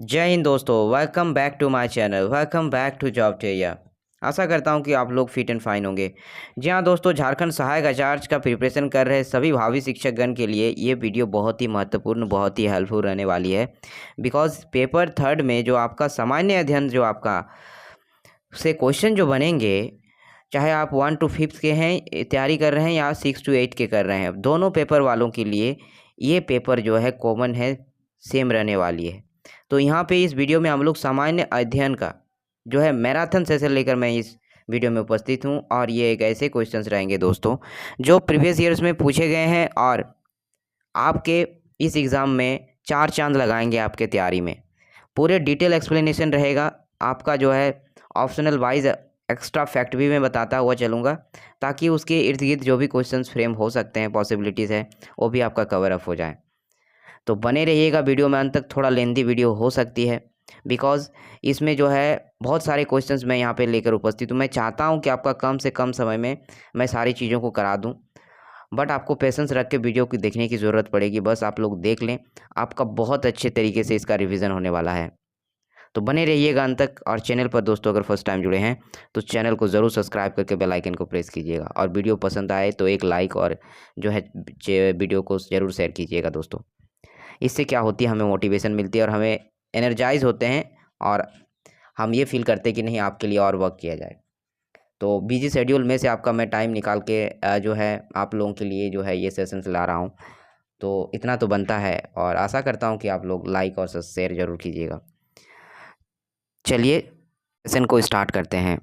जय हिंद दोस्तों, welcome back to my channel. Welcome back to Jobteria. आशा करता हूं कि आप लोग फिट एंड फाइन होंगे। जी हाँ दोस्तों, झारखंड सहायक आचार्य का प्रिपरेशन कर रहे सभी भावी शिक्षकगण के लिए ये वीडियो बहुत ही महत्वपूर्ण, बहुत ही हेल्पफुल रहने वाली है। बिकॉज पेपर थर्ड में जो आपका सामान्य अध्ययन जो आपका से क्वेश्चन जो बनेंगे, चाहे आप 1 to 5 के हैं तैयारी कर रहे हैं या 6 to 8 के कर रहे हैं, दोनों पेपर वालों के लिए ये पेपर जो है कॉमन है, सेम रहने वाली है। तो यहाँ पे इस वीडियो में हम लोग सामान्य अध्ययन का जो है मैराथन सेशन लेकर मैं इस वीडियो में उपस्थित हूँ। और ये एक ऐसे क्वेश्चंस रहेंगे दोस्तों जो प्रीवियस ईयर्स में पूछे गए हैं और आपके इस एग्ज़ाम में 4 चांद लगाएंगे आपके तैयारी में। पूरे डिटेल एक्सप्लेनेशन रहेगा आपका जो है ऑप्शनल वाइज एक्स्ट्रा फैक्ट भी मैं बताता हुआ चलूँगा, ताकि उसके इर्द गिर्द जो भी क्वेश्चंस फ्रेम हो सकते हैं, पॉसिबिलिटीज़ है, वो भी आपका कवर अप हो जाए। तो बने रहिएगा वीडियो में अंत तक। थोड़ा लेंदी वीडियो हो सकती है बिकॉज इसमें जो है बहुत सारे क्वेश्चंस मैं यहाँ पे लेकर उपस्थित हूँ। मैं चाहता हूँ कि आपका कम से कम समय में मैं सारी चीज़ों को करा दूँ, बट आपको पेशेंस रख के वीडियो की देखने की ज़रूरत पड़ेगी। बस आप लोग देख लें, आपका बहुत अच्छे तरीके से इसका रिवीजन होने वाला है। तो बने रहिएगा अंत तक। और चैनल पर दोस्तों अगर फर्स्ट टाइम जुड़े हैं तो चैनल को ज़रूर सब्सक्राइब करके बेल आइकन को प्रेस कीजिएगा, और वीडियो पसंद आए तो एक लाइक और जो है वीडियो को ज़रूर शेयर कीजिएगा दोस्तों। इससे क्या होती है, हमें मोटिवेशन मिलती है और हमें एनर्जाइज होते हैं, और हम ये फील करते हैं कि नहीं, आपके लिए और वर्क किया जाए। तो बिजी शेड्यूल में से आपका मैं टाइम निकाल के जो है आप लोगों के लिए जो है ये सेशंस ला रहा हूँ। तो इतना तो बनता है, और आशा करता हूँ कि आप लोग लाइक और शेयर ज़रूर कीजिएगा। चलिए सेशन को स्टार्ट करते हैं।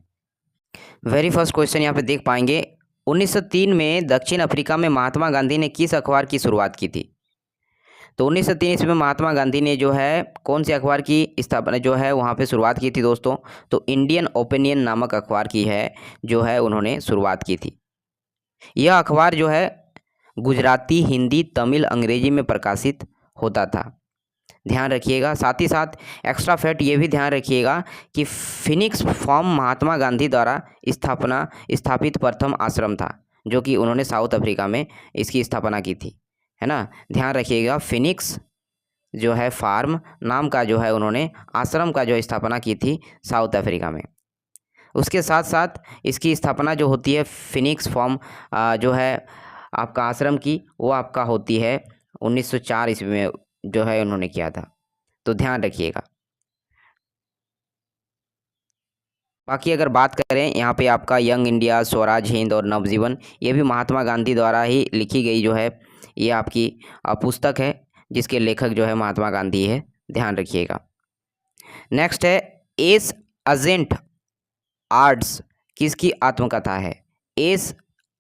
वेरी फर्स्ट क्वेश्चन यहाँ पे देख पाएंगे, 1903 में दक्षिण अफ्रीका में महात्मा गांधी ने किस अखबार की शुरुआत की थी? तो 1903 ईस्वी में महात्मा गांधी ने जो है कौन से अखबार की स्थापना जो है वहाँ पे शुरुआत की थी दोस्तों? तो इंडियन ओपिनियन नामक अखबार की है जो है उन्होंने शुरुआत की थी। यह अखबार जो है गुजराती, हिंदी, तमिल, अंग्रेजी में प्रकाशित होता था। ध्यान रखिएगा। साथ ही साथ एक्स्ट्रा फैक्ट ये भी ध्यान रखिएगा कि फिनिक्स फार्म महात्मा गांधी द्वारा स्थापित प्रथम आश्रम था, जो कि उन्होंने साउथ अफ्रीका में इसकी स्थापना की थी, है ना। ध्यान रखिएगा, फिनिक्स जो है फार्म नाम का जो है उन्होंने आश्रम का जो स्थापना की थी साउथ अफ्रीका में। उसके साथ साथ इसकी स्थापना जो होती है फिनिक्स फार्म जो है आपका आश्रम की, वो आपका होती है 1904 ईस्वी में जो है उन्होंने किया था। तो ध्यान रखिएगा। बाकी अगर बात करें यहाँ पे आपका यंग इंडिया, स्वराज हिंद और नवजीवन, ये भी महात्मा गांधी द्वारा ही लिखी गई जो है ये आपकी पुस्तक है, जिसके लेखक जो है महात्मा गांधी है। ध्यान रखिएगा। नेक्स्ट है, एस अजेंट आर्ट्स किसकी आत्मकथा है? एस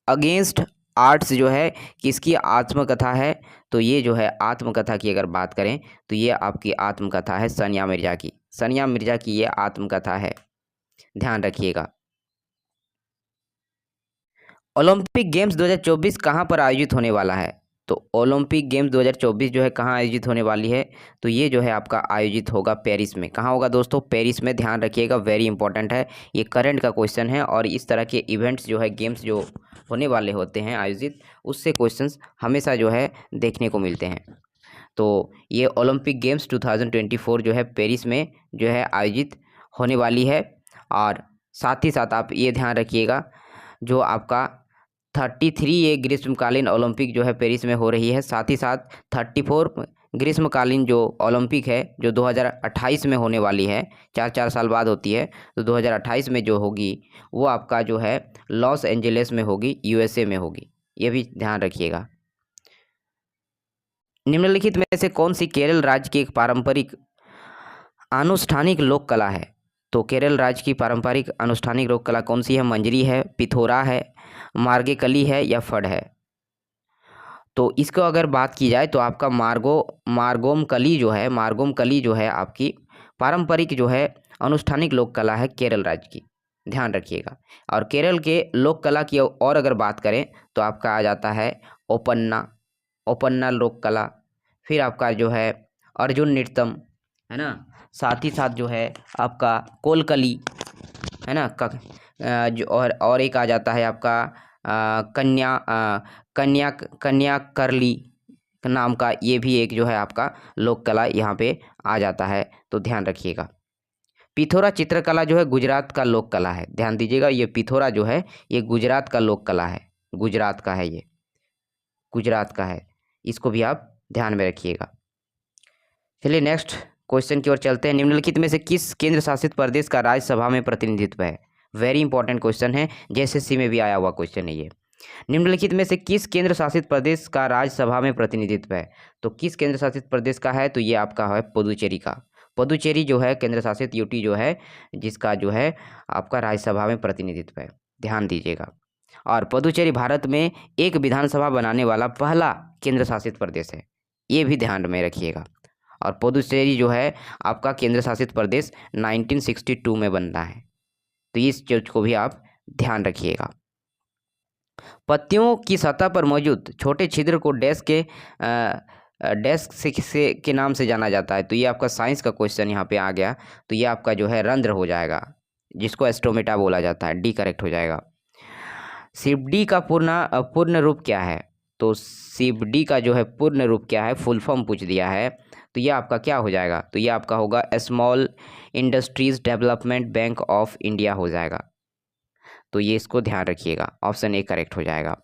अगेंस्ट आर्ट्स जो है किसकी आत्मकथा है? तो ये जो है आत्मकथा की अगर बात करें तो ये आपकी आत्मकथा है सानिया मिर्ज़ा की। सानिया मिर्ज़ा की ये आत्मकथा है। ध्यान रखिएगा। ओलंपिक गेम्स 2024 कहाँ पर आयोजित होने वाला है? तो ओलंपिक गेम्स 2024 जो है कहाँ आयोजित होने वाली है? तो ये जो है आपका आयोजित होगा पेरिस में। कहाँ होगा दोस्तों? पेरिस में। ध्यान रखिएगा, वेरी इंपॉर्टेंट है, ये करंट का क्वेश्चन है। और इस तरह के इवेंट्स जो है, गेम्स जो होने वाले होते हैं आयोजित, उससे क्वेश्चंस हमेशा जो है देखने को मिलते हैं। तो ये ओलंपिक गेम्स 2024 जो है पेरिस में जो है आयोजित होने वाली है। और साथ ही साथ आप ये ध्यान रखिएगा, जो आपका 33 ये ग्रीष्मकालीन ओलंपिक जो है पेरिस में हो रही है। साथ ही साथ 34 ग्रीष्मकालीन जो ओलंपिक है जो 2028 में होने वाली है, 4 साल बाद होती है। तो 2028 में जो होगी वो आपका जो है लॉस एंजलिस में होगी, यूएसए में होगी। ये भी ध्यान रखिएगा। निम्नलिखित में से कौन सी केरल राज्य की एक पारंपरिक आनुष्ठानिक लोक कला है? तो केरल राज्य की पारंपरिक अनुष्ठानिक लोक कला कौन सी है? मंजरी है, पिथोरा है, मार्गेकली है या फड़ है? तो इसको अगर बात की जाए तो आपका मार्गोम कली जो है आपकी पारंपरिक जो है अनुष्ठानिक लोक कला है केरल राज्य की। ध्यान रखिएगा। और केरल के लोक कला की और अगर बात करें तो आपका आ जाता है ओपन्ना लोक कला, फिर आपका जो है अर्जुन नृत्यम, है ना। साथ ही साथ जो है आपका कोलकली, है ना, जो और एक आ जाता है आपका कन्या करली, नाम का ये भी एक जो है आपका लोक कला यहाँ पे आ जाता है, तो ध्यान रखिएगा। पिथौरा चित्रकला जो है गुजरात का लोक कला है, ध्यान दीजिएगा। ये पिथौरा जो है ये गुजरात का लोक कला है, गुजरात का है, ये गुजरात का है, इसको भी आप ध्यान में रखिएगा। चलिए नेक्स्ट क्वेश्चन की ओर चलते हैं। निम्नलिखित में से किस केंद्र शासित प्रदेश का राज्यसभा में प्रतिनिधित्व है? वेरी इंपॉर्टेंट क्वेश्चन है, JSSC में भी आया हुआ क्वेश्चन है ये। निम्नलिखित में से किस केंद्र शासित प्रदेश का राज्यसभा में प्रतिनिधित्व है? तो किस केंद्र शासित प्रदेश का है? तो ये आपका है पुदुचेरी का। पुदुचेरी जो है केंद्र शासित यूटी जो है, जिसका जो है आपका राज्यसभा में प्रतिनिधित्व है, ध्यान दीजिएगा। और पुदुचेरी भारत में एक विधानसभा बनाने वाला पहला केंद्र शासित प्रदेश है, ये भी ध्यान में रखिएगा। और पुदुचेरी जो है आपका केंद्र शासित प्रदेश 1962 में बनना है, तो इस चीज को भी आप ध्यान रखिएगा। पत्तियों की सतह पर मौजूद छोटे छिद्र को डेस्क से के नाम से जाना जाता है। तो ये आपका साइंस का क्वेश्चन यहाँ पे आ गया, तो ये आपका जो है रंध्र हो जाएगा, जिसको एस्ट्रोमेटा बोला जाता है, डी करेक्ट हो जाएगा। सीबडी का पूर्ण रूप क्या है? तो सीबडी का जो है पूर्ण रूप क्या है, फुल फॉर्म पूछ दिया है, तो ये आपका क्या हो जाएगा? तो ये आपका होगा small industries development bank of India हो जाएगा, तो ये इसको ध्यान रखिएगा, ऑप्शन ए करेक्ट हो जाएगा।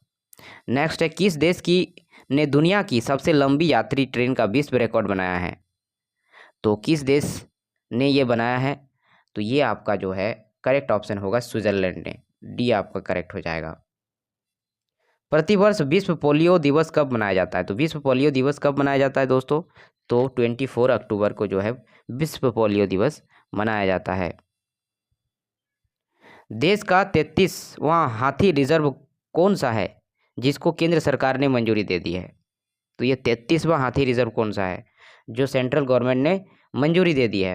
नेक्स्ट है, किस देश की ने दुनिया की सबसे लंबी यात्री ट्रेन का विश्व रिकॉर्ड बनाया है? तो किस देश ने ये बनाया है? तो ये आपका जो है करेक्ट ऑप्शन होगा स्विट्जरलैंड ने, डी आपका करेक्ट हो जाएगा। प्रतिवर्ष विश्व पोलियो दिवस कब मनाया जाता है? तो विश्व पोलियो दिवस कब मनाया जाता है दोस्तों? तो 24 अक्टूबर को जो है विश्व पोलियो दिवस मनाया जाता है। देश का 33वां हाथी रिजर्व कौन सा है जिसको केंद्र सरकार ने मंजूरी दे दी है? तो ये 33वां हाथी रिजर्व कौन सा है जो सेंट्रल गवर्नमेंट ने मंजूरी दे दी है?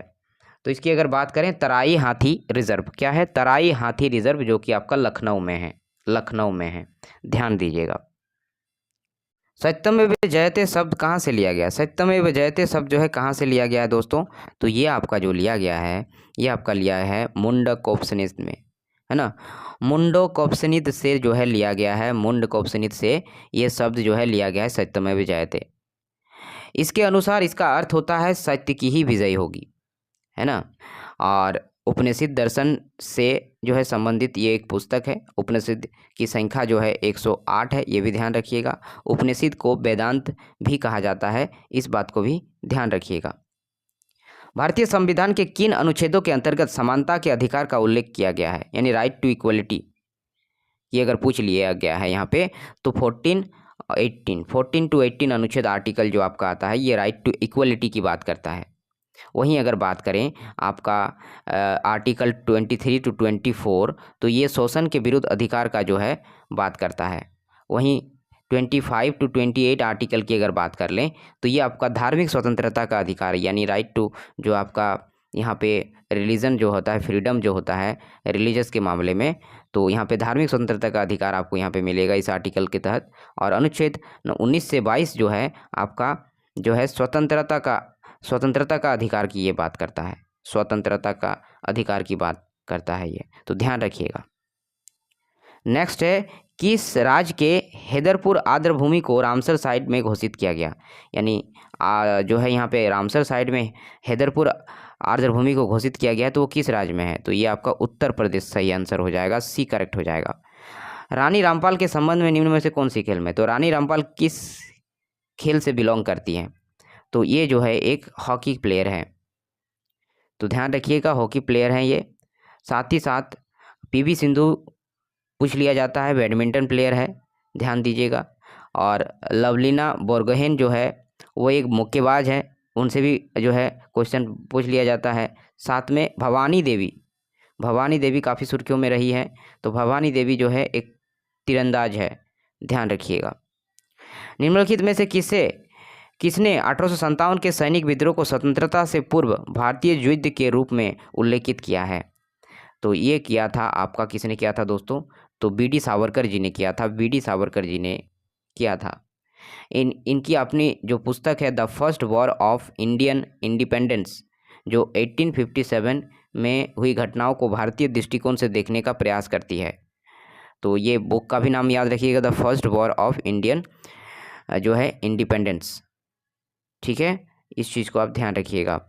तो इसकी अगर बात करें, तराई हाथी रिजर्व, क्या है? तराई हाथी रिजर्व, जो कि आपका लखनऊ में है, लखनऊ में है, ध्यान दीजिएगा। सत्यमेव जयते शब्द कहाँ से लिया गया? सत्यमेव जयते शब्द जो है कहाँ से लिया गया है दोस्तों? तो ये आपका जो लिया गया है, ये आपका लिया है मुंडकोपनिषद में, है ना। मुंडकोपनिषद से जो है लिया गया है, मुंडकोपनिषद से ये शब्द जो है लिया गया है, सत्यमेव जयते। इसके अनुसार इसका अर्थ होता है सत्य की ही विजय होगी, है ना। और उपनिषद दर्शन से जो है संबंधित ये एक पुस्तक है। उपनिषद की संख्या जो है 108 है, ये भी ध्यान रखिएगा। उपनिषद को वेदांत भी कहा जाता है, इस बात को भी ध्यान रखिएगा। भारतीय संविधान के किन अनुच्छेदों के अंतर्गत समानता के अधिकार का उल्लेख किया गया है, यानी राइट टू इक्वलिटी, ये अगर पूछ लिया गया है यहाँ पे, तो 14 to 18 अनुच्छेद आर्टिकल जो आपका आता है, ये राइट टू इक्वलिटी की बात करता है। वहीं अगर बात करें आपका आर्टिकल 23 to 24, तो ये शोषण के विरुद्ध अधिकार का जो है बात करता है। वहीं 25 to 28 आर्टिकल की अगर बात कर लें, तो ये आपका धार्मिक स्वतंत्रता का अधिकार, यानी राइट टू, जो आपका यहाँ पे रिलीजन जो होता है, फ्रीडम जो होता है रिलीजियस के मामले में, तो यहाँ पे धार्मिक स्वतंत्रता का अधिकार आपको यहाँ पे मिलेगा इस आर्टिकल के तहत। और अनुच्छेद 19 से 22 जो है आपका जो है स्वतंत्रता का अधिकार की ये बात करता है, स्वतंत्रता का अधिकार की बात करता है ये, तो ध्यान रखिएगा। नेक्स्ट है, किस राज्य के हैदरपुर आर्द्रभूमि को रामसर साइट में घोषित किया गया? यानी जो है यहाँ पे रामसर साइट में हैदरपुर आर्द्रभूमि को घोषित किया गया है, तो वो किस राज्य में है? तो ये आपका उत्तर प्रदेश सही आंसर हो जाएगा, सी करेक्ट हो जाएगा। रानी रामपाल के संबंध में निम्न में से कौन सी खेल में? तो रानी रामपाल किस खेल से बिलोंग करती हैं? तो ये जो है एक हॉकी प्लेयर है, तो ध्यान रखिएगा, हॉकी प्लेयर हैं ये। साथ ही साथ पीवी सिंधु पूछ लिया जाता है, बैडमिंटन प्लेयर है, ध्यान दीजिएगा। और लवलीना बोरगोहेन जो है वो एक मुक्केबाज है, उनसे भी जो है क्वेश्चन पूछ लिया जाता है। साथ में भवानी देवी काफ़ी सुर्खियों में रही है, तो भवानी देवी जो है एक तीरंदाज है, ध्यान रखिएगा। निम्नलिखित में से किसने 1857 के सैनिक विद्रोह को स्वतंत्रता से पूर्व भारतीय युद्ध के रूप में उल्लेखित किया है? तो ये किया था आपका, किसने किया था दोस्तों? तो बीडी सावरकर जी ने किया था, बीडी सावरकर जी ने किया था। इनकी अपनी जो पुस्तक है the first war of Indian independence, जो 1857 में हुई घटनाओं को भारतीय दृष्टिकोण से देखने का प्रयास करती है, तो ये बुक का भी नाम याद रखिएगा, the first war of Indian जो है इंडिपेंडेंस। ठीक है, इस चीज़ को आप ध्यान रखिएगा।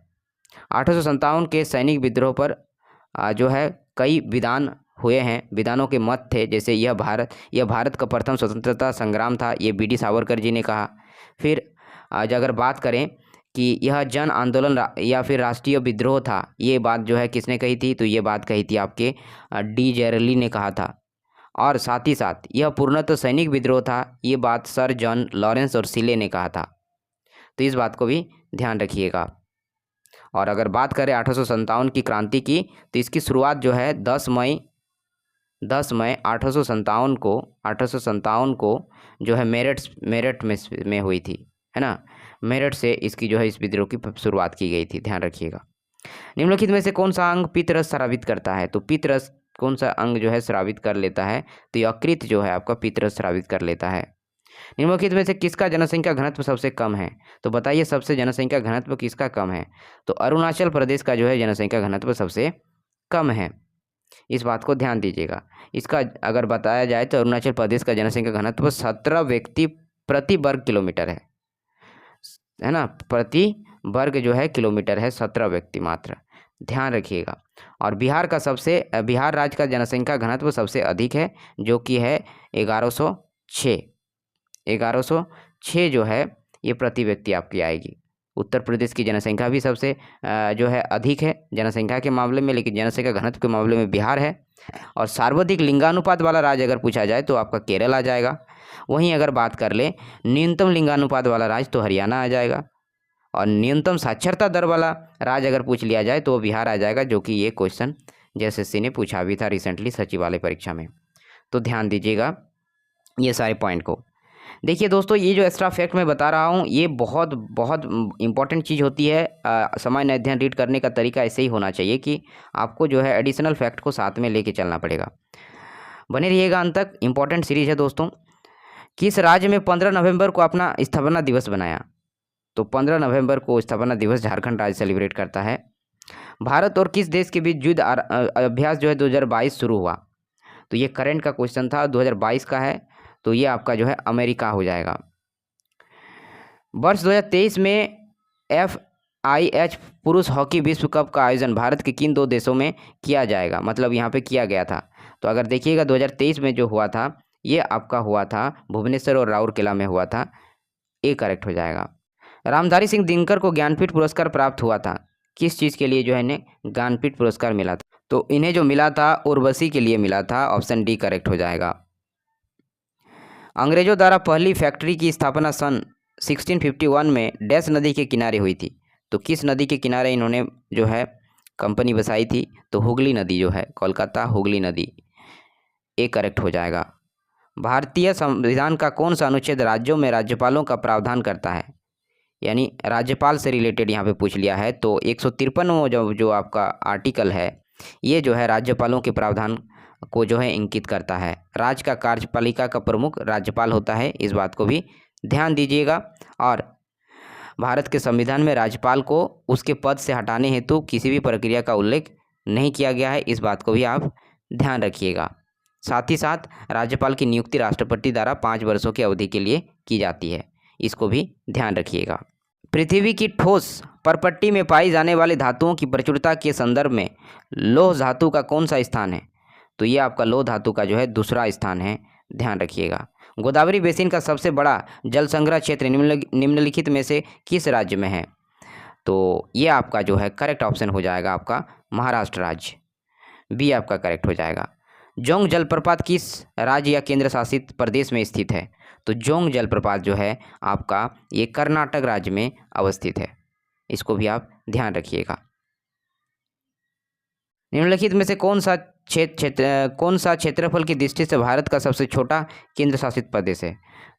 1857 के सैनिक विद्रोह पर जो है कई विधान हुए हैं, विधानों के मत थे, जैसे यह भारत का प्रथम स्वतंत्रता संग्राम था, ये बी डी सावरकर जी ने कहा। फिर आज अगर बात करें कि यह जन आंदोलन या फिर राष्ट्रीय विद्रोह था, ये बात जो है किसने कही थी, तो ये बात कही थी आपके डी जेरली ने कहा था। और साथ ही साथ यह पूर्णतः सैनिक विद्रोह था, ये बात सर जॉन लॉरेंस और सिले ने कहा था। तो इस बात को भी ध्यान रखिएगा। और अगर बात करें 1857 की क्रांति की, तो इसकी शुरुआत जो है 10 मई 1857 को जो है मेरठ में हुई थी, है ना। मेरठ से इसकी जो है इस विद्रोह की शुरुआत की गई थी, ध्यान रखिएगा। निम्नलिखित में से कौन सा अंग पित्तरस स्रावित करता है, तो पित्तरस कौन सा अंग जो है स्रावित कर लेता है, तो यकृत जो है आपका पित्तरस स्रावित कर लेता है। निम्नलिखित में से किसका जनसंख्या घनत्व सबसे कम है, तो बताइए सबसे जनसंख्या घनत्व किसका कम है, तो अरुणाचल प्रदेश का जो है जनसंख्या घनत्व सबसे कम है। इस बात को ध्यान दीजिएगा। इसका अगर बताया जाए तो अरुणाचल प्रदेश का जनसंख्या घनत्व 17 व्यक्ति प्रति वर्ग किलोमीटर है ना, प्रति वर्ग जो है किलोमीटर है, 17 व्यक्ति मात्र, ध्यान रखिएगा। और बिहार राज्य का जनसंख्या घनत्व सबसे अधिक है, जो कि है 1106 जो है ये प्रति व्यक्ति आपकी आएगी। उत्तर प्रदेश की जनसंख्या भी सबसे जो है अधिक है जनसंख्या के मामले में, लेकिन जनसंख्या घनत्व के मामले में बिहार है। और सर्वाधिक लिंगानुपात वाला राज्य अगर पूछा जाए तो आपका केरल आ जाएगा। वहीं अगर बात कर ले न्यूनतम लिंगानुपात वाला राज्य तो हरियाणा आ जाएगा। और न्यूनतम साक्षरता दर वाला राज्य अगर पूछ लिया जाए तो बिहार आ जाएगा, जो कि ये क्वेश्चन JSSC ने पूछा भी था रिसेंटली सचिवालय परीक्षा में। तो ध्यान दीजिएगा ये सारे पॉइंट को। देखिए दोस्तों, ये जो एक्स्ट्रा फैक्ट मैं बता रहा हूँ ये बहुत बहुत इंपॉर्टेंट चीज़ होती है। सामान्य अध्ययन रीड करने का तरीका ऐसे ही होना चाहिए कि आपको जो है एडिशनल फैक्ट को साथ में लेके चलना पड़ेगा। बने रहिएगा अंत तक, इंपॉर्टेंट सीरीज है दोस्तों। किस राज्य में 15 नवंबर को अपना स्थापना दिवस बनाया, तो 15 नवंबर को स्थापना दिवस झारखंड राज्य सेलिब्रेट करता है। भारत और किस देश के बीच युद्ध अभ्यास जो है 2022 शुरू हुआ, तो ये करंट का क्वेश्चन था, 2022 का है, तो ये आपका जो है अमेरिका हो जाएगा। वर्ष 2023 में FIH पुरुष हॉकी विश्व कप का आयोजन भारत के किन 2 देशों में किया जाएगा, मतलब यहाँ पे किया गया था। तो अगर देखिएगा 2023 में जो हुआ था ये आपका हुआ था भुवनेश्वर और राउरकेला में हुआ था, ये करेक्ट हो जाएगा। रामधारी सिंह दिनकर को ज्ञानपीठ पुरस्कार प्राप्त हुआ था, किस चीज़ के लिए जो है इन्हें ज्ञानपीठ पुरस्कार मिला था, तो इन्हें जो मिला था उर्वशी के लिए मिला था, ऑप्शन डी करेक्ट हो जाएगा। अंग्रेजों द्वारा पहली फैक्ट्री की स्थापना सन 1651 में डैश नदी के किनारे हुई थी, तो किस नदी के किनारे इन्होंने जो है कंपनी बसाई थी, तो हुगली नदी जो है, कोलकाता हुगली नदी, ये करेक्ट हो जाएगा। भारतीय संविधान का कौन सा अनुच्छेद राज्यों में राज्यपालों का प्रावधान करता है, यानी राज्यपाल से रिलेटेड यहाँ पे पूछ लिया है, तो 153वां जो आपका आर्टिकल है ये जो है राज्यपालों के प्रावधान को जो है इंकित करता है। राज्य का कार्यपालिका का प्रमुख राज्यपाल होता है, इस बात को भी ध्यान दीजिएगा। और भारत के संविधान में राज्यपाल को उसके पद से हटाने हेतु किसी भी प्रक्रिया का उल्लेख नहीं किया गया है, इस बात को भी आप ध्यान रखिएगा। साथ ही साथ राज्यपाल की नियुक्ति राष्ट्रपति द्वारा 5 वर्षों की अवधि के लिए की जाती है, इसको भी ध्यान रखिएगा। पृथ्वी की ठोस परपट्टी में पाई जाने वाली धातुओं की प्रचुरता के संदर्भ में लौह धातु का कौन सा स्थान है, तो ये आपका लौह धातु का जो है दूसरा स्थान है, ध्यान रखिएगा। गोदावरी बेसिन का सबसे बड़ा जल संग्रह क्षेत्र निम्नलिखित में से किस राज्य में है, तो ये आपका जो है करेक्ट ऑप्शन हो जाएगा आपका महाराष्ट्र राज्य, बी आपका करेक्ट हो जाएगा। जोंग जलप्रपात किस राज्य या केंद्र शासित प्रदेश में स्थित है, तो जोंग जलप्रपात जो है आपका ये कर्नाटक राज्य में अवस्थित है, इसको भी आप ध्यान रखिएगा। निम्नलिखित में से कौन सा क्षेत्रफल की दृष्टि से भारत का सबसे छोटा केंद्र शासित प्रदेश है,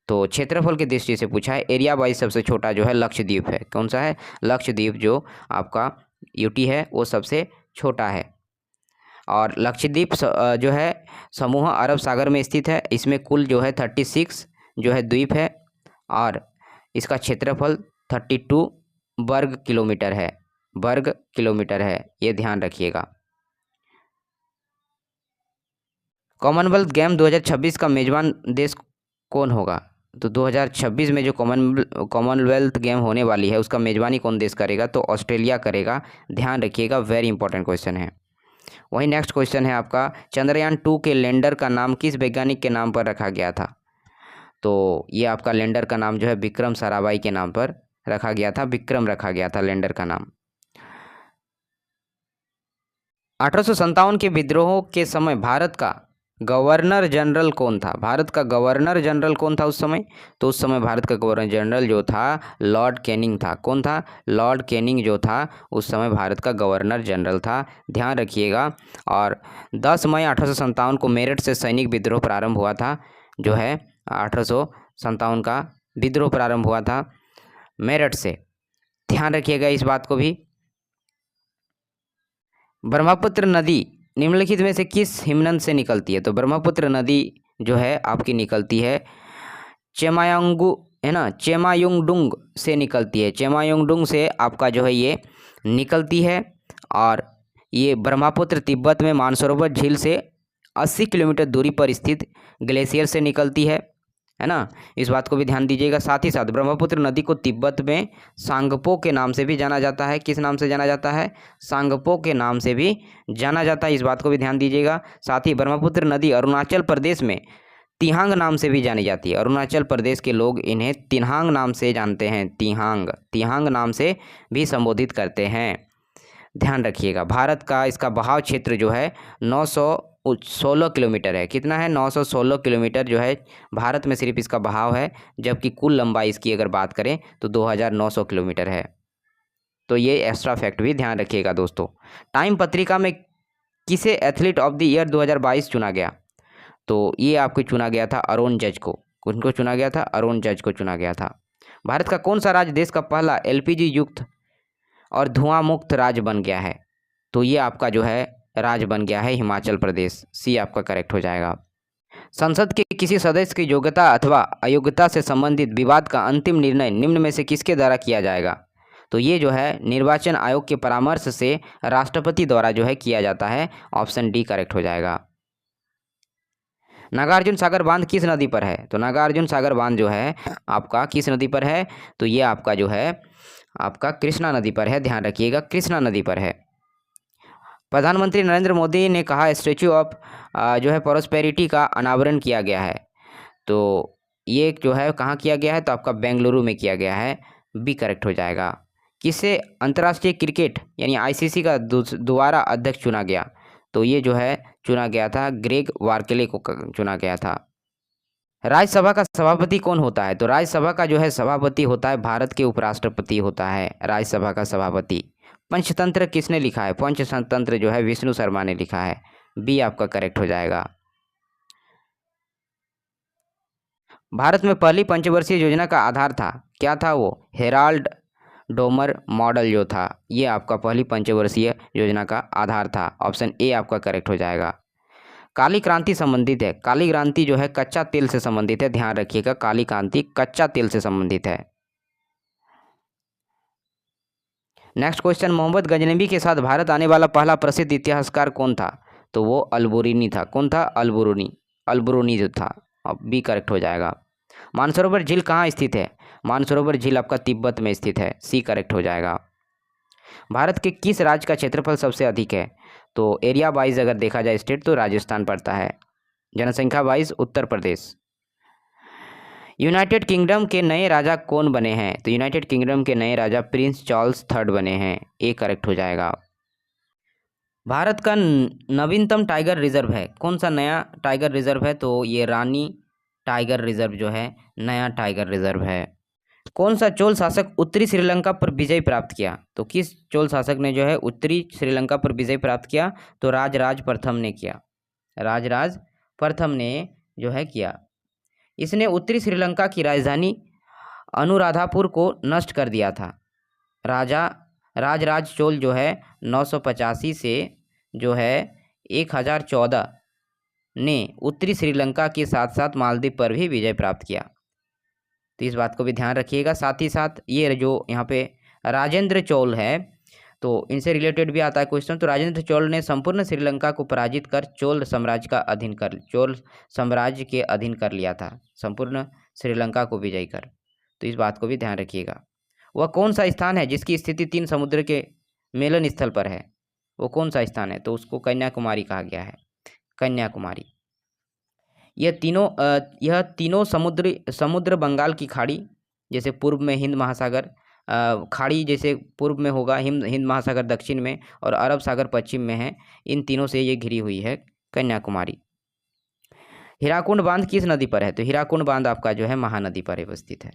तो क्षेत्रफल की दृष्टि से पूछा है, एरिया वाइज सबसे छोटा जो है लक्षद्वीप है। कौन सा है, लक्षद्वीप जो आपका यूटी है वो सबसे छोटा है। और लक्षद्वीप जो है समूह अरब सागर में स्थित है, इसमें कुल जो है 36 जो है द्वीप है और इसका क्षेत्रफल 32 वर्ग किलोमीटर है, ये ध्यान रखिएगा। कॉमनवेल्थ गेम 2026 का मेजबान देश कौन होगा, तो 2026 में जो कॉमनवेल्थ गेम होने वाली है उसका मेज़बानी कौन देश करेगा? तो ऑस्ट्रेलिया करेगा। ध्यान रखिएगा, वेरी इंपॉर्टेंट क्वेश्चन है। वही नेक्स्ट क्वेश्चन है आपका, चंद्रयान-2 के लैंडर का नाम किस वैज्ञानिक के नाम पर रखा गया था? तो ये आपका लैंडर का नाम जो है विक्रम साराभाई के नाम पर रखा गया था, विक्रम रखा गया था लैंडर का नाम। 1857 के विद्रोह के समय भारत का गवर्नर जनरल कौन था? भारत का गवर्नर जनरल कौन था उस समय? तो उस समय भारत का गवर्नर जनरल जो था लॉर्ड कैनिंग था। कौन था? लॉर्ड कैनिंग जो था उस समय भारत का गवर्नर जनरल था। ध्यान रखिएगा। और 10 मई 1857 को मेरठ से सैनिक विद्रोह प्रारंभ हुआ था। जो है 1857 का विद्रोह प्रारंभ हुआ था मेरठ से। ध्यान रखिएगा इस बात को भी। ब्रह्मपुत्र नदी निम्नलिखित में से किस हिमनद से निकलती है? तो ब्रह्मपुत्र नदी जो है आपकी निकलती है चेमायोंगु, है ना, चेमायोंगडुंग से निकलती है। चेमायोंगडुंग से आपका जो है ये निकलती है। और ये ब्रह्मपुत्र तिब्बत में मानसरोवर झील से 80 किलोमीटर दूरी पर स्थित ग्लेशियर से निकलती है ना। इस बात को भी ध्यान दीजिएगा। साथ ही साथ ब्रह्मपुत्र नदी को तिब्बत में सांगपो के नाम से भी जाना जाता है। किस नाम से जाना जाता है? सांगपो के नाम से भी जाना जाता है। इस बात को भी ध्यान दीजिएगा। साथ ही ब्रह्मपुत्र नदी अरुणाचल प्रदेश में तिहांग नाम से भी जानी जाती है। अरुणाचल प्रदेश के लोग इन्हें तिहांग नाम से जानते हैं। तिहांग नाम से भी संबोधित करते हैं। ध्यान रखिएगा। भारत का इसका बहाव क्षेत्र जो है 916 किलोमीटर है। कितना है? 916 किलोमीटर जो है भारत में सिर्फ इसका बहाव है, जबकि कुल लंबाई इसकी अगर बात करें तो 2900 किलोमीटर है। तो ये एक्स्ट्रा फैक्ट भी ध्यान रखिएगा दोस्तों। टाइम पत्रिका में किसे एथलीट ऑफ द ईयर 2022 चुना गया? तो ये आपको चुना गया था अरुण जज को। उनको चुना गया था? अरुण जज को चुना गया था। भारत का कौन सा राज्य देश का पहला LPG युक्त और धुआं मुक्त राज्य बन गया है? तो ये आपका जो है राज्य बन गया है हिमाचल प्रदेश। सी आपका करेक्ट हो जाएगा। संसद के किसी सदस्य की योग्यता अथवा अयोग्यता से संबंधित विवाद का अंतिम निर्णय निम्न में से किसके द्वारा किया जाएगा? तो ये जो है निर्वाचन आयोग के परामर्श से राष्ट्रपति द्वारा जो है किया जाता है। ऑप्शन डी करेक्ट हो जाएगा। नागार्जुन सागर बांध किस नदी पर है? तो नागार्जुन सागर बांध जो है आपका किस नदी पर है? तो ये आपका जो है आपका कृष्णा नदी पर है। ध्यान रखिएगा, कृष्णा नदी पर है। प्रधानमंत्री नरेंद्र मोदी ने कहा स्टैच्यू ऑफ जो है प्रॉस्पेरिटी का अनावरण किया गया है। तो ये जो है कहाँ किया गया है? तो आपका बेंगलुरु में किया गया है। बी करेक्ट हो जाएगा। किसे अंतर्राष्ट्रीय क्रिकेट यानी ICC का दोबारा अध्यक्ष चुना गया? तो ये जो है चुना गया था ग्रेग वार्केले को चुना गया था। राज्यसभा का सभापति कौन होता है? तो राज्यसभा का जो है सभापति होता है भारत के उपराष्ट्रपति होता है राज्यसभा का सभापति। पंचतंत्र किसने लिखा है? पंचतंत्र जो है विष्णु शर्मा ने लिखा है। बी आपका करेक्ट हो जाएगा। भारत में पहली पंचवर्षीय योजना का आधार था, क्या था वो? हेराल्ड डोमर मॉडल जो था ये आपका पहली पंचवर्षीय योजना का आधार था। ऑप्शन ए आपका करेक्ट हो जाएगा। काली क्रांति संबंधित है। काली क्रांति जो है कच्चा तेल से संबंधित है। ध्यान रखिएगा, काली क्रांति कच्चा तेल से संबंधित है। नेक्स्ट क्वेश्चन, मोहम्मद गजनबी के साथ भारत आने वाला पहला प्रसिद्ध इतिहासकार कौन था? तो वो अल-बुरूनी था। कौन था? अल-बुरूनी जो था। अब बी करेक्ट हो जाएगा। मानसरोवर झील कहाँ स्थित है? मानसरोवर झील आपका तिब्बत में स्थित है। सी करेक्ट हो जाएगा। भारत के किस राज्य का क्षेत्रफल सबसे अधिक है? तो एरिया वाइज अगर देखा जाए स्टेट तो राजस्थान पड़ता है। जनसंख्या wise Uttar Pradesh. United kingdom के नए राजा कौन बने हैं? तो यूनाइटेड किंगडम के नए राजा प्रिंस चार्ल्स III बने हैं। ए करेक्ट हो जाएगा। भारत का नवीनतम टाइगर रिजर्व है। कौन सा नया टाइगर रिजर्व है? तो ये रानी टाइगर रिजर्व जो है नया टाइगर रिजर्व है। कौन सा चोल शासक उत्तरी श्रीलंका पर विजय प्राप्त किया? तो किस चोल शासक ने जो है उत्तरी श्रीलंका पर विजय प्राप्त किया? तो राजराज प्रथम ने किया। राजराज प्रथम ने जो है किया। इसने उत्तरी श्रीलंका की राजधानी अनुराधापुर को नष्ट कर दिया था। राजराज चोल जो है 985 से जो है 1014 ने उत्तरी श्रीलंका के साथ साथ मालदीव पर भी विजय प्राप्त किया। तो इस बात को भी ध्यान रखिएगा। साथ ही साथ ये जो यहाँ पे राजेंद्र चोल है तो इनसे रिलेटेड भी आता है क्वेश्चन। तो राजेंद्र चोल ने संपूर्ण श्रीलंका को पराजित कर चोल साम्राज्य के अधीन कर लिया था। संपूर्ण श्रीलंका को विजयी कर। तो इस बात को भी ध्यान रखिएगा। वह कौन सा स्थान है जिसकी स्थिति 3 समुद्र के मेलन स्थल पर है? वो कौन सा स्थान है? तो उसको कन्याकुमारी कहा गया है, कन्याकुमारी। यह तीनों समुद्र बंगाल की खाड़ी, जैसे पूर्व में हिंद महासागर खाड़ी जैसे पूर्व में होगा, हिंद महासागर दक्षिण में और अरब सागर पश्चिम में है। इन तीनों से ये घिरी हुई है कन्याकुमारी। हीराकुंड बांध किस नदी पर है? तो हीराकुंड बांध आपका जो है महानदी पर अवस्थित है,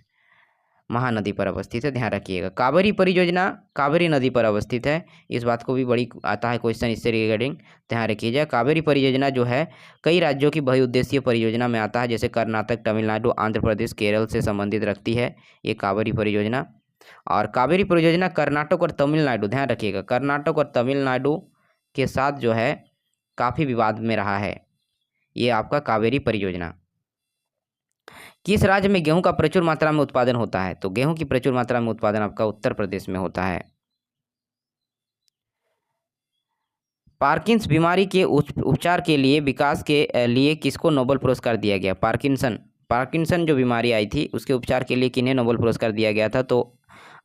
महानदी पर अवस्थित है, ध्यान रखिएगा। कावेरी परियोजना कावेरी नदी पर अवस्थित है। इस बात को भी बड़ी आता है क्वेश्चन इससे रिगार्डिंग, ध्यान रखिएगा। कावेरी परियोजना जो है कई राज्यों की बहुउद्देशीय परियोजना में आता है, जैसे कर्नाटक, तमिलनाडु, आंध्र प्रदेश, केरल से संबंधित रखती है ये कावेरी परियोजना। और कावेरी परियोजना कर्नाटक और तमिलनाडु, ध्यान रखिएगा, कर्नाटक और तमिलनाडु के साथ जो है काफ़ी विवाद में रहा है ये आपका कावेरी परियोजना। किस राज्य में गेहूं का प्रचुर मात्रा में उत्पादन होता है? तो गेहूं की प्रचुर मात्रा में उत्पादन आपका उत्तर प्रदेश में होता है। पार्किंस बीमारी के उपचार के लिए विकास के लिए किसको नोबेल पुरस्कार दिया गया? पार्किंसन जो बीमारी आई थी उसके उपचार के लिए किन्हें नोबेल पुरस्कार दिया गया था? तो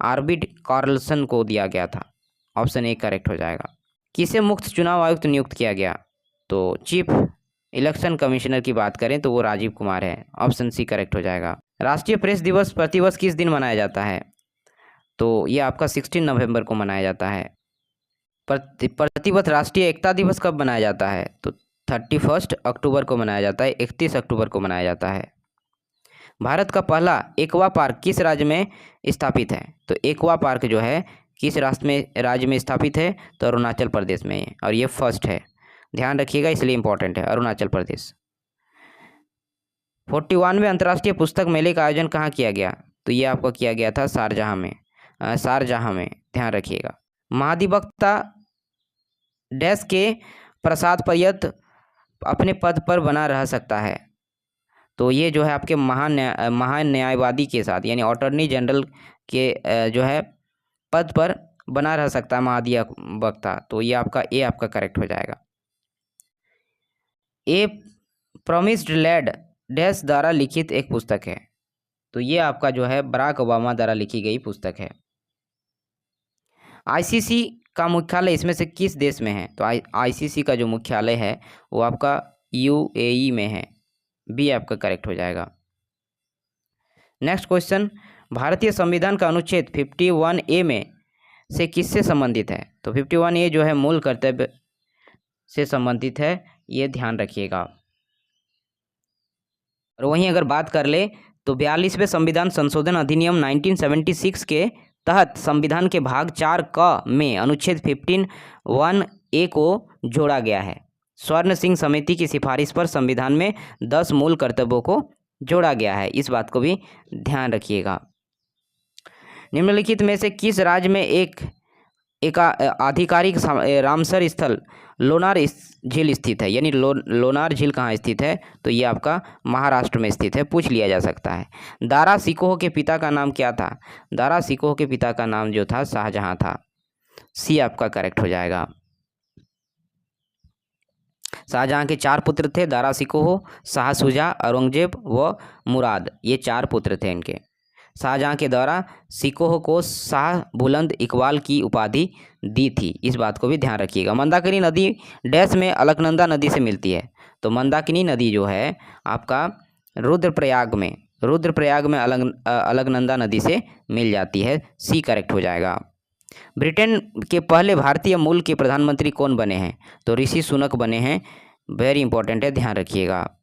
आर्बिड कार्लसन को दिया गया था। ऑप्शन ए करेक्ट हो जाएगा। किसे मुख्य चुनाव आयुक्त नियुक्त किया गया? तो चीफ इलेक्शन कमिश्नर की बात करें तो वो राजीव कुमार है। ऑप्शन सी करेक्ट हो जाएगा। राष्ट्रीय प्रेस दिवस प्रतिवर्ष किस दिन मनाया जाता है? तो ये आपका 16 नवंबर को मनाया जाता है। प्रतिवर्ष राष्ट्रीय एकता दिवस कब मनाया जाता है? तो 31 अक्टूबर को मनाया जाता है, 31 अक्टूबर को मनाया जाता है। भारत का पहला एक्वा पार्क किस राज्य में स्थापित है? तो एक्वा पार्क जो है किस राज्य में स्थापित है? तो अरुणाचल प्रदेश में है और ये फर्स्ट है, ध्यान रखिएगा, इसलिए इंपॉर्टेंट है अरुणाचल प्रदेश। 41वें अंतर्राष्ट्रीय पुस्तक मेले का आयोजन कहाँ किया गया? तो ये आपका किया गया था शारजाह में, ध्यान रखिएगा। महाधिवक्ता डैश के प्रसाद पर्यंत अपने पद पर बना रह सकता है? तो ये जो है आपके महान न्यायवादी के साथ, यानी अटॉर्नी जनरल के जो है पद पर बना रह सकता है महाधिवक्ता। तो ये आपका ए आपका करेक्ट हो जाएगा। ए प्रॉमिस्ड लैंड डैश द्वारा लिखित एक पुस्तक है? तो ये आपका जो है बराक ओबामा द्वारा लिखी गई पुस्तक है। आईसीसी का मुख्यालय इसमें से किस देश में है? तो आईसीसी का जो मुख्यालय है वो आपका यूएई में है, बी आपका करेक्ट हो जाएगा। नेक्स्ट क्वेश्चन, भारतीय संविधान का अनुच्छेद 51A में से किससे संबंधित है? तो 51A जो है मूल कर्तव्य से संबंधित है, ये ध्यान रखिएगा। और वहीं अगर बात कर ले तो 42वें संविधान संशोधन अधिनियम 1976 के तहत संविधान के भाग 4 क में अनुच्छेद 15(1)A को जोड़ा गया है। स्वर्ण सिंह समिति की सिफारिश पर संविधान में 10 मूल कर्तव्यों को जोड़ा गया है, इस बात को भी ध्यान रखिएगा। निम्नलिखित में से किस राज्य में एक आधिकारिक रामसर स्थल लोनार झील स्थित है? यानी लोनार झील कहाँ स्थित है? तो ये आपका महाराष्ट्र में स्थित है, पूछ लिया जा सकता है। दारा सिकोह के पिता का नाम क्या था? दारा सिकोह के पिता का नाम जो था शाहजहां था, सी आपका करेक्ट हो जाएगा। शाहजहां के 4 पुत्र थे, दारा सिकोह, शाह शुजा, औरंगजेब व मुराद, ये 4 पुत्र थे इनके। शाहजहां के द्वारा सिकोह को शाह बुलंद इकबाल की उपाधि दी थी, इस बात को भी ध्यान रखिएगा। मंदाकिनी नदी डैश में अलकनंदा नदी से मिलती है? तो मंदाकिनी नदी जो है आपका रुद्रप्रयाग में अलकनंदा नदी से मिल जाती है, सी करेक्ट हो जाएगा। ब्रिटेन के पहले भारतीय मूल के प्रधानमंत्री कौन बने हैं? तो ऋषि सुनक बने हैं, वेरी इंपॉर्टेंट है, ध्यान रखिएगा।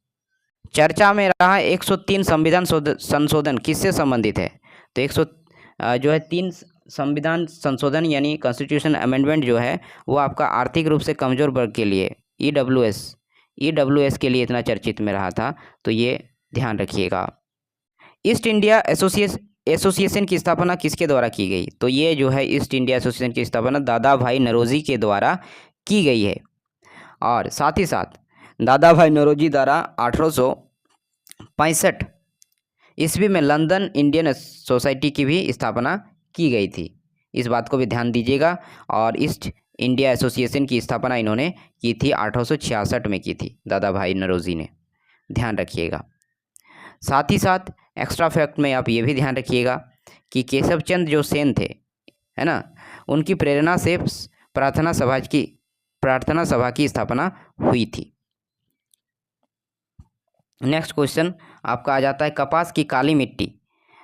चर्चा में रहा 103 संविधान संशोधन किससे संबंधित है? तो 103 संविधान संशोधन यानी कॉन्स्टिट्यूशन अमेंडमेंट जो है वो आपका आर्थिक रूप से कमजोर वर्ग के लिए ईडब्ल्यूएस के लिए इतना चर्चित में रहा था, तो ये ध्यान रखिएगा। ईस्ट इंडिया एसोसिएशन की स्थापना किसके द्वारा की गई? तो ये जो है ईस्ट इंडिया एसोसिएशन की स्थापना दादा भाई नौरोजी के द्वारा की गई है। और साथ ही साथ दादा भाई नौरोजी द्वारा 1865 ईस्वी में लंदन इंडियन सोसाइटी की भी स्थापना की गई थी, इस बात को भी ध्यान दीजिएगा। और ईस्ट इंडिया एसोसिएशन की स्थापना इन्होंने की थी 1866 में की थी दादा भाई नौरोजी ने, ध्यान रखिएगा। साथ ही साथ एक्स्ट्रा फैक्ट में आप ये भी ध्यान रखिएगा कि केशव चंद्र जो सेन थे, है ना, उनकी प्रेरणा से प्रार्थना सभा की स्थापना हुई थी। नेक्स्ट क्वेश्चन आपका आ जाता है, कपास की काली मिट्टी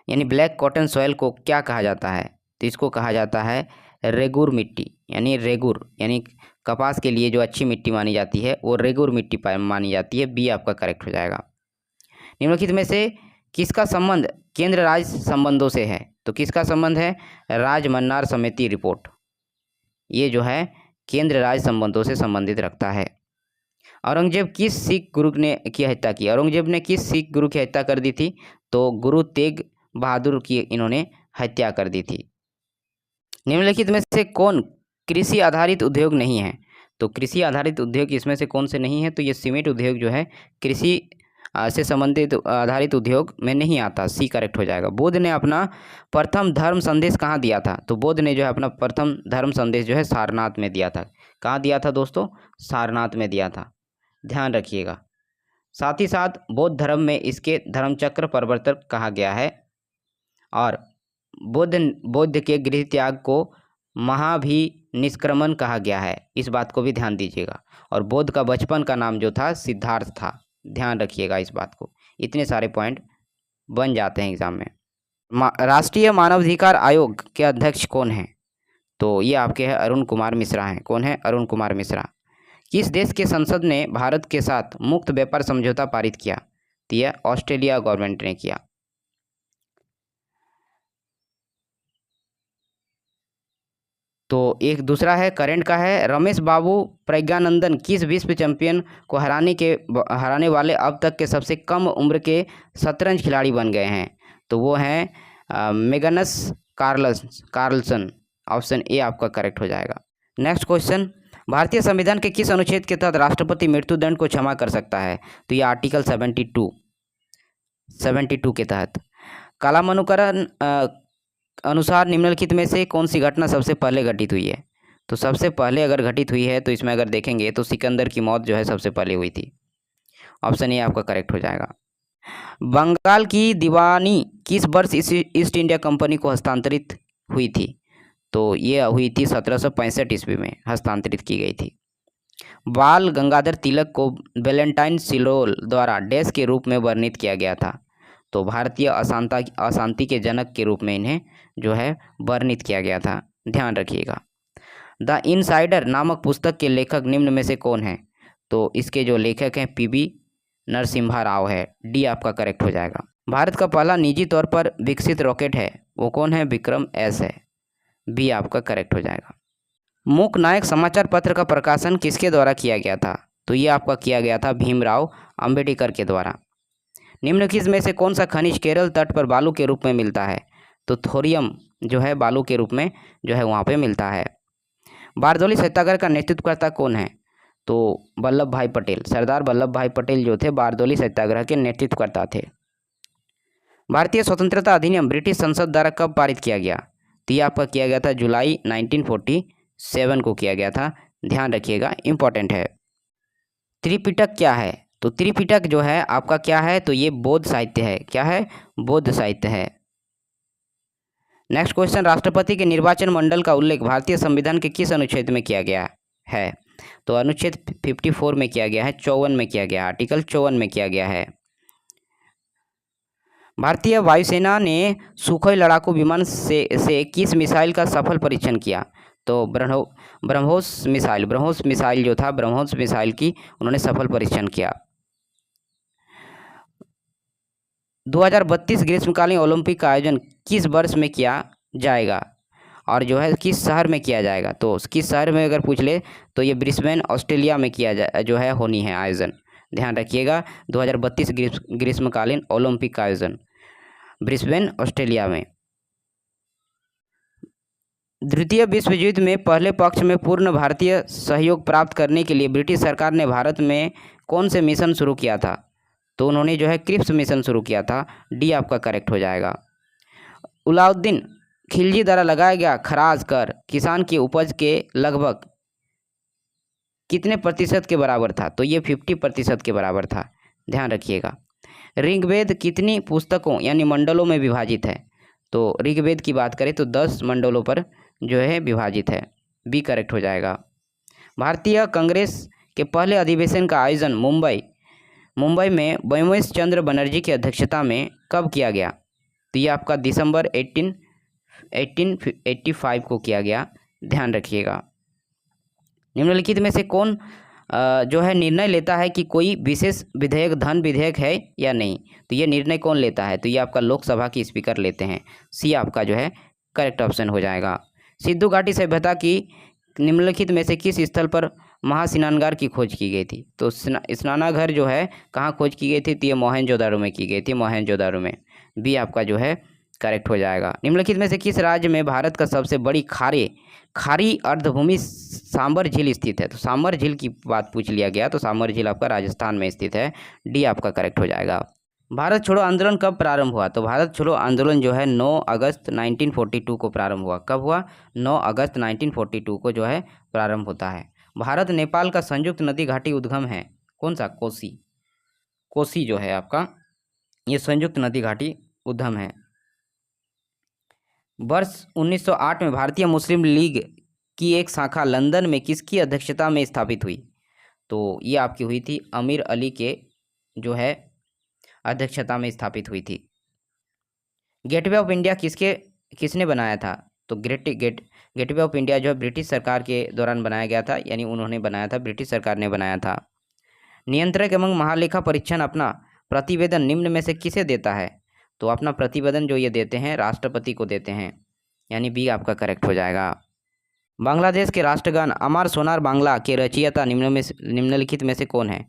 यानी ब्लैक कॉटन सॉइल को क्या कहा जाता है? तो इसको कहा जाता है रेगुर मिट्टी, यानी कपास के लिए जो अच्छी मिट्टी मानी जाती है वो रेगुर मिट्टी मानी जाती है। बी आपका करेक्ट हो जाएगा। निम्नलिखित में से किसका संबंध केंद्र राज्य संबंधों से है? तो किसका संबंध है? राजमन्नार समिति रिपोर्ट, ये जो है केंद्र राज्य संबंधों से संबंधित रखता है। औरंगजेब किस सिख गुरु ने की हत्या की? औरंगजेब ने किस सिख गुरु की हत्या कर दी थी? तो गुरु तेग बहादुर की इन्होंने हत्या कर दी थी। निम्नलिखित में से कौन कृषि आधारित उद्योग नहीं है? तो कृषि आधारित उद्योग इसमें से कौन से नहीं है? तो ये सीमेंट उद्योग जो है कृषि से संबंधित आधारित उद्योग में नहीं आता। सी करेक्ट हो जाएगा। बुद्ध ने अपना प्रथम धर्म संदेश कहाँ दिया था? तो बुद्ध ने जो है अपना प्रथम धर्म संदेश जो है सारनाथ में दिया था। कहाँ दिया था दोस्तों? सारनाथ में दिया था, ध्यान रखिएगा। साथ ही साथ बौद्ध धर्म में इसके धर्मचक्र प्रवर्तक कहा गया है और बौद्ध के गृह त्याग को महाभिनिष्क्रमण कहा गया है, इस बात को भी ध्यान दीजिएगा। और बौद्ध का बचपन का नाम जो था सिद्धार्थ था, ध्यान रखिएगा इस बात को। इतने सारे पॉइंट बन जाते हैं एग्जाम में। राष्ट्रीय मानवाधिकार आयोग के अध्यक्ष कौन हैं? तो ये आपके हैं अरुण कुमार मिश्रा हैं। कौन है? अरुण कुमार मिश्रा। किस देश के संसद ने भारत के साथ मुक्त व्यापार समझौता पारित किया? तो यह ऑस्ट्रेलिया गवर्नमेंट ने किया। तो एक दूसरा है करंट का है, रमेश बाबू प्रज्ञानंदन किस विश्व चैंपियन को हराने वाले अब तक के सबसे कम उम्र के शतरंज खिलाड़ी बन गए हैं? तो वो हैं मैग्नस कार्लसन। ऑप्शन ए आपका करेक्ट हो जाएगा। नेक्स्ट क्वेश्चन, भारतीय संविधान के किस अनुच्छेद के तहत राष्ट्रपति मृत्युदंड को क्षमा कर सकता है? तो ये आर्टिकल 72 के तहत। कालामनुकरण अनुसार निम्नलिखित में से कौन सी घटना सबसे पहले घटित हुई है? तो सबसे पहले अगर घटित हुई है तो इसमें अगर देखेंगे तो सिकंदर की मौत जो है सबसे पहले हुई थी। ऑप्शन ए आपका करेक्ट हो जाएगा। बंगाल की दीवानी किस वर्ष ईस्ट इंडिया कंपनी को हस्तांतरित हुई थी? तो ये हुई थी 1765 ईस्वी में हस्तांतरित की गई थी। बाल गंगाधर तिलक को वैलेंटाइन सिलोल द्वारा डैश के रूप में वर्णित किया गया था? तो भारतीय अशांति के जनक के रूप में इन्हें जो है वर्णित किया गया था, ध्यान रखिएगा। द इनसाइडर नामक पुस्तक के लेखक निम्न में से कौन है? तो इसके जो लेखक हैं पीबी नरसिम्हा राव है। डी आपका करेक्ट हो जाएगा। भारत का पहला निजी तौर पर विकसित रॉकेट है, वो कौन है? विक्रम एस है। बी आपका करेक्ट हो जाएगा। मूक नायक समाचार पत्र का प्रकाशन किसके द्वारा किया गया था? तो ये आपका किया गया था भीमराव अंबेडकर के द्वारा। निम्नलिखित में से कौन सा खनिज केरल तट पर बालू के रूप में मिलता है? तो थोरियम जो है बालू के रूप में जो है वहाँ पे मिलता है। बारदौली सत्याग्रह का नेतृत्वकर्ता कौन है? तो वल्लभ भाई पटेल, सरदार वल्लभ भाई पटेल जो थे बारदौली सत्याग्रह के नेतृत्वकर्ता थे। भारतीय स्वतंत्रता अधिनियम ब्रिटिश संसद द्वारा कब पारित किया गया? तो ये आपका किया गया था जुलाई 1947 को किया गया था, ध्यान रखिएगा, इंपॉर्टेंट है। त्रिपिटक क्या है? तो त्रिपिटक जो है आपका क्या है? तो ये बौद्ध साहित्य है। क्या है? बौद्ध साहित्य है। नेक्स्ट क्वेश्चन, राष्ट्रपति के निर्वाचन मंडल का उल्लेख भारतीय संविधान के किस अनुच्छेद में किया गया है? तो अनुच्छेद 54 में किया गया है, 54 में किया गया, आर्टिकल 54 में किया गया है। भारतीय वायुसेना ने सुखोई लड़ाकू विमान से किस मिसाइल का सफल परीक्षण किया? तो ब्रह्मोस मिसाइल जो था, ब्रह्मोस मिसाइल की उन्होंने सफल परीक्षण किया। 2032 ग्रीष्मकालीन ओलंपिक का आयोजन किस वर्ष में किया जाएगा और जो है किस शहर में किया जाएगा? तो किस शहर में अगर पूछ ले तो ये ब्रिस्बेन ऑस्ट्रेलिया में किया जो है होनी है आयोजन, ध्यान रखिएगा। 2032 ग्रीष्मकालीन ओलंपिक का आयोजन ब्रिस्बेन ऑस्ट्रेलिया में। द्वितीय विश्व युद्ध में पहले पक्ष में पूर्ण भारतीय सहयोग प्राप्त करने के लिए ब्रिटिश सरकार ने भारत में कौन से मिशन शुरू किया था? तो उन्होंने जो है क्रिप्स मिशन शुरू किया था। डी आपका करेक्ट हो जाएगा। अलाउद्दीन खिलजी द्वारा लगाया गया खराज कर किसान की उपज के लगभग कितने प्रतिशत के बराबर था? तो ये 50% के बराबर था, ध्यान रखिएगा। ऋग्वेद कितनी पुस्तकों यानी मंडलों में विभाजित है? तो ऋग्वेद की बात करें तो 10 मंडलों पर जो है विभाजित है। बी करेक्ट हो जाएगा। भारतीय कांग्रेस के पहले अधिवेशन का आयोजन मुंबई में बैमोस चंद्र बनर्जी की अध्यक्षता में कब किया गया? तो ये आपका दिसंबर 1885 को किया गया, ध्यान रखिएगा। निम्नलिखित में से कौन जो है निर्णय लेता है कि कोई विशेष विधेयक धन विधेयक है या नहीं? तो ये निर्णय कौन लेता है? तो ये आपका लोकसभा की स्पीकर लेते हैं। सी आपका जो है करेक्ट ऑप्शन हो जाएगा। सिंधु घाटी सभ्यता की निम्नलिखित में से किस स्थल पर महास्नानागार की खोज की गई थी? तो स्नानागार जो है कहाँ खोज की गई थी? तो ये मोहनजोदारो में की गई थी, मोहनजोदारो में। बी आपका जो है करेक्ट हो जाएगा। निम्नलिखित में से किस राज्य में भारत का सबसे बड़ी खारी अर्धभूमि सांबर झील स्थित है? तो सांबर झील की बात पूछ लिया गया, तो सांबर झील आपका राजस्थान में स्थित है। डी आपका करेक्ट हो जाएगा। भारत छोड़ो आंदोलन कब प्रारंभ हुआ? तो भारत छोड़ो आंदोलन जो है 9 अगस्त 1942 को प्रारंभ हुआ। कब हुआ? 9 अगस्त 1942 को जो है प्रारंभ होता है। भारत नेपाल का संयुक्त नदी घाटी उद्गम है कौन सा? कोसी जो है आपका ये संयुक्त नदी घाटी उद्गम है। वर्ष 1908 में भारतीय मुस्लिम लीग की एक शाखा लंदन में किसकी अध्यक्षता में स्थापित हुई? तो ये आपकी हुई थी अमीर अली के जो है अध्यक्षता में स्थापित हुई थी। गेटवे ऑफ इंडिया किसने बनाया था? तो गेटवे ऑफ इंडिया जो है ब्रिटिश सरकार के दौरान बनाया गया था, यानी उन्होंने बनाया था, ब्रिटिश सरकार ने बनाया था। नियंत्रक एवं महालेखा परीक्षण अपना प्रतिवेदन निम्न में से किसे देता है? तो अपना प्रतिवेदन जो ये देते हैं राष्ट्रपति को देते हैं, यानी बी आपका करेक्ट हो जाएगा। बांग्लादेश के राष्ट्रगान अमर सोनार बांग्ला के रचयिता निम्नलिखित में से कौन है?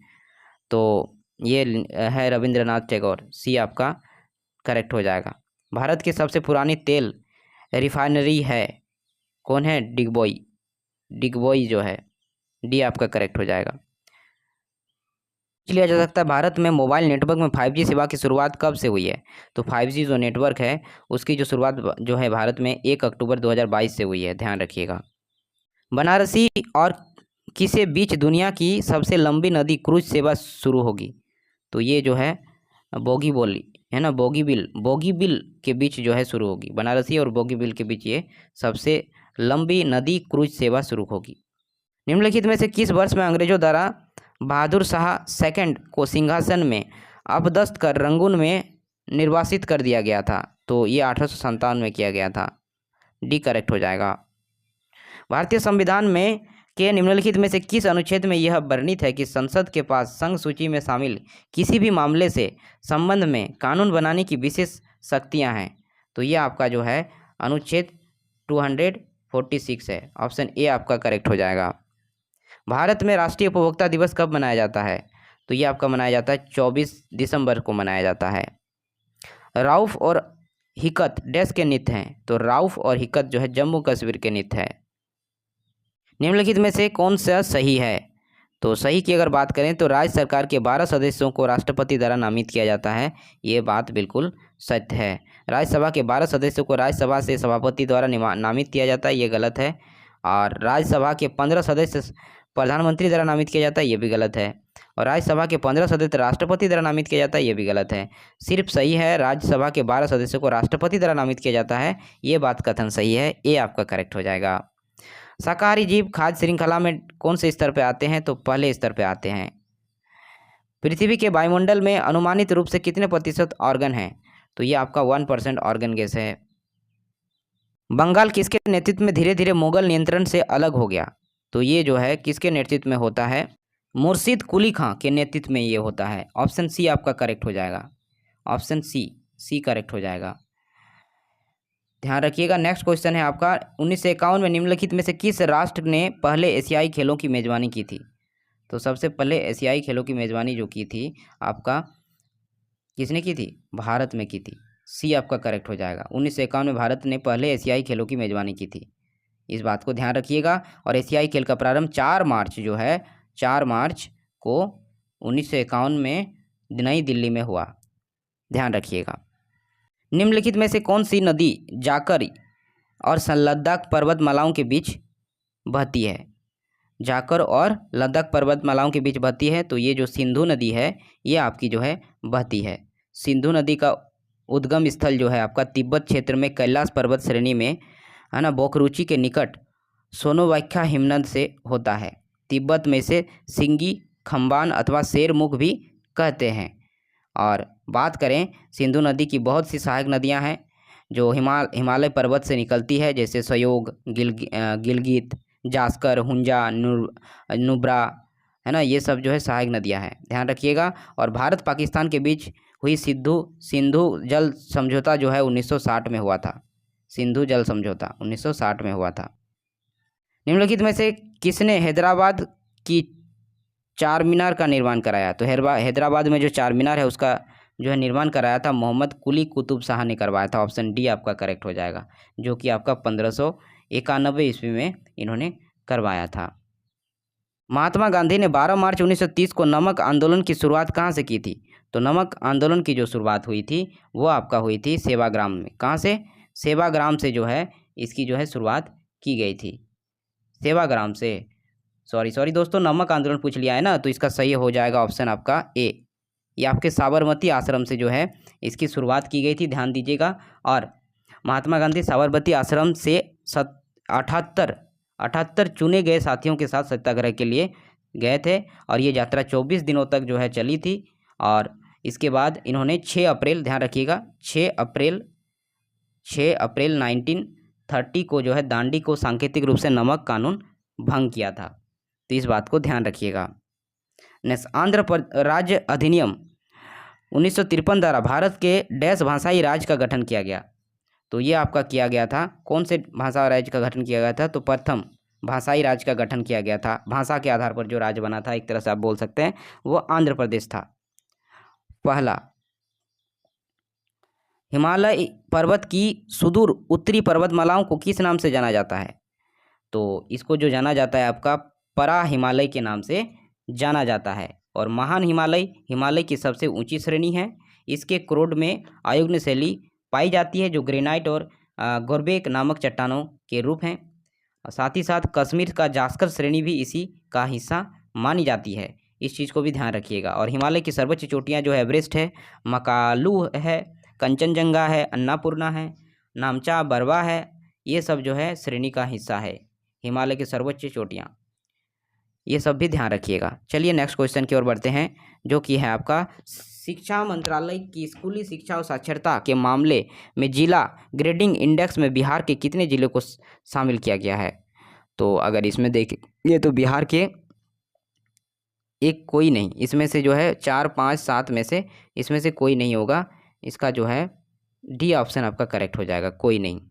तो ये है रविंद्रनाथ टैगोर। सी आपका करेक्ट हो जाएगा। भारत की सबसे पुरानी तेल रिफाइनरी है कौन है? डिगबोई जो है। डी आपका करेक्ट हो जाएगा। लिया जा सकता है भारत में मोबाइल नेटवर्क में 5G सेवा की शुरुआत कब से हुई है? तो 5G जो नेटवर्क है उसकी जो शुरुआत जो है भारत में 1 अक्टूबर 2022 से हुई है, ध्यान रखिएगा। बनारसी और किसे बीच दुनिया की सबसे लंबी नदी क्रूज सेवा शुरू होगी? तो ये जो है बोगीबील है ना, बोगीबील के बीच जो है शुरू होगी। बनारसी और बोगीबील के बीच ये सबसे लंबी नदी क्रूज सेवा शुरू होगी। निम्नलिखित में से किस वर्ष में अंग्रेजों द्वारा बहादुर शाह सेकंड को सिंहासन में अपदस्थ कर रंगून में निर्वासित कर दिया गया था? तो ये 1857 में किया गया था। डी करेक्ट हो जाएगा। भारतीय संविधान में के निम्नलिखित में से किस अनुच्छेद में यह वर्णित है कि संसद के पास संघ सूची में शामिल किसी भी मामले से संबंध में कानून बनाने की विशेष शक्तियां हैं? तो यह आपका जो है अनुच्छेद 246 है। ऑप्शन ए आपका करेक्ट हो जाएगा। भारत में राष्ट्रीय उपभोक्ता दिवस कब मनाया जाता है? तो ये आपका मनाया जाता है 24 दिसंबर को मनाया जाता है। राउफ और हिकत डैश के नृत्य हैं? तो राउफ और हिकत जो है जम्मू कश्मीर के नृत्य है। निम्नलिखित में से कौन सा सही है? तो सही की अगर बात करें तो राज्य सरकार के 12 सदस्यों को राष्ट्रपति द्वारा नामित किया जाता है। ये बात बिल्कुल सत्य है। राज्यसभा के 12 सदस्यों को राज्यसभा से सभापति द्वारा नामित किया जाता है, ये गलत है। और राज्यसभा के 15 सदस्य प्रधानमंत्री द्वारा नामित किया जाता है, ये भी गलत है। और राज्यसभा के 15 सदस्य राष्ट्रपति द्वारा नामित किया जाता है, ये भी गलत है। सिर्फ सही है राज्यसभा के 12 सदस्यों को राष्ट्रपति द्वारा नामित किया जाता है, ये बात कथन सही है। ए आपका करेक्ट हो जाएगा। शाकाहारी जीव खाद्य श्रृंखला में कौन से स्तर पर आते हैं? तो पहले स्तर पर आते हैं। पृथ्वी के वायुमंडल में अनुमानित रूप से कितने प्रतिशत ऑर्गन हैं? तो ये आपका 1% ऑर्गन गैस है। बंगाल किसके नेतृत्व में धीरे धीरे मुगल नियंत्रण से अलग हो गया? तो ये जो है किसके नेतृत्व में होता है? मुर्शिद कुली खां के नेतृत्व में ये होता है। ऑप्शन सी आपका करेक्ट हो जाएगा। ऑप्शन सी करेक्ट हो जाएगा, ध्यान रखिएगा। नेक्स्ट क्वेश्चन है आपका 1951 में निम्नलिखित में से किस राष्ट्र ने पहले एशियाई खेलों की मेजबानी की थी? तो सबसे पहले एशियाई खेलों की मेजबानी जो की थी आपका किसने की थी? भारत में की थी। सी आपका करेक्ट हो जाएगा। 1951 में भारत ने पहले एशियाई खेलों की मेजबानी की थी, इस बात को ध्यान रखिएगा। और एशियाई खेल का प्रारंभ 4 मार्च जो है 4 मार्च को 1951 में नई दिल्ली में हुआ, ध्यान रखिएगा। निम्नलिखित में से कौन सी नदी जाकर और लद्दाख पर्वतमालाओं के बीच बहती है? जाकर और लद्दाख पर्वतमालाओं के बीच बहती है, तो ये जो सिंधु नदी है ये आपकी जो है बहती है। सिंधु नदी का उद्गम स्थल जो है आपका तिब्बत क्षेत्र में कैलाश पर्वत श्रेणी में, है ना, बोकरुची के निकट सोनोवाख्या हिमनद से होता है। तिब्बत में से सिंगी, खम्बान अथवा शेरमुख भी कहते हैं। और बात करें सिंधु नदी की, बहुत सी सहायक नदियां हैं जो हिमालय पर्वत से निकलती है, जैसे सयोग, गिलगित, जास्कर, हुंजा, नुब्रा, है ना, ये सब जो है सहायक नदियां हैं, ध्यान रखिएगा। और भारत पाकिस्तान के बीच हुई सिंधु जल समझौता जो है 1960 में हुआ था। सिंधु जल समझौता 1960 में हुआ था। निम्नलिखित में से किसने हैदराबाद की चार मीनार का निर्माण कराया? तो हैदराबाद में जो चार मीनार है उसका जो है निर्माण कराया था मोहम्मद कुली कुतुब शाह ने करवाया था। ऑप्शन डी आपका करेक्ट हो जाएगा, जो कि आपका 1591 ईस्वी में इन्होंने करवाया था। महात्मा गांधी ने 12 मार्च 1930 को नमक आंदोलन की शुरुआत कहाँ से की थी? तो नमक आंदोलन की जो शुरुआत हुई थी वो आपका हुई थी सेवाग्राम में। कहाँ से? सेवाग्राम से जो है इसकी जो है शुरुआत की गई थी, सेवाग्राम से। सॉरी दोस्तों, नमक आंदोलन पूछ लिया है ना, तो इसका सही हो जाएगा ऑप्शन आपका ए। ये आपके साबरमती आश्रम से जो है इसकी शुरुआत की गई थी, ध्यान दीजिएगा। और महात्मा गांधी साबरमती आश्रम से 78 चुने गए साथियों के साथ सत्याग्रह के लिए गए थे, और ये यात्रा 24 दिनों तक जो है चली थी। और इसके बाद इन्होंने 6 अप्रैल, ध्यान रखिएगा, 6 अप्रैल 1930 को जो है दांडी को सांकेतिक रूप से नमक कानून भंग किया था। तो इस बात को ध्यान रखिएगा। नेक्स्ट, आंध्र राज्य अधिनियम 1953 द्वारा भारत के डैश भाषाई राज्य का गठन किया गया। तो ये आपका किया गया था, कौन से भाषा राज्य का गठन किया गया था? तो प्रथम भाषाई राज्य का गठन किया गया था। भाषा के आधार पर जो राज्य बना था, एक तरह से आप बोल सकते हैं, वो आंध्र प्रदेश था। पहला, हिमालय पर्वत की सुदूर उत्तरी पर्वतमालाओं को किस नाम से जाना जाता है? तो इसको जो जाना जाता है आपका परा हिमालय के नाम से जाना जाता है। और महान हिमालय की सबसे ऊंची श्रेणी है। इसके क्रोड में आयुग्न शैली पाई जाती है, जो ग्रेनाइट और गोरबेक नामक चट्टानों के रूप हैं। और साथ ही साथ कश्मीर का जास्कर श्रेणी भी इसी का हिस्सा मानी जाती है, इस चीज़ को भी ध्यान रखिएगा। और हिमालय की सर्वोच्च चोटियाँ जो है एवरेस्ट है, मकालू है, कंचनजंगा है, अन्नापूर्णा है, नामचा बरवा है, ये सब जो है श्रेणी का हिस्सा है, हिमालय की सर्वोच्च चोटियाँ, ये सब भी ध्यान रखिएगा। चलिए नेक्स्ट क्वेश्चन की ओर बढ़ते हैं, जो कि है आपका शिक्षा मंत्रालय की स्कूली शिक्षा और साक्षरता के मामले में जिला ग्रेडिंग इंडेक्स में बिहार के कितने जिलों को शामिल किया गया है? तो अगर इसमें देखें तो बिहार के एक कोई नहीं, इसमें से जो है 4, 5, 7 में से इसमें से कोई नहीं होगा। इसका जो है डी ऑप्शन आपका करेक्ट हो जाएगा, कोई नहीं।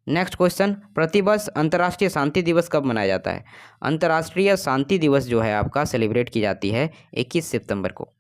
नेक्स्ट क्वेश्चन, प्रतिवर्ष अंतर्राष्ट्रीय शांति दिवस कब मनाया जाता है? अंतर्राष्ट्रीय शांति दिवस जो है आपका सेलिब्रेट की जाती है 21 सितंबर को।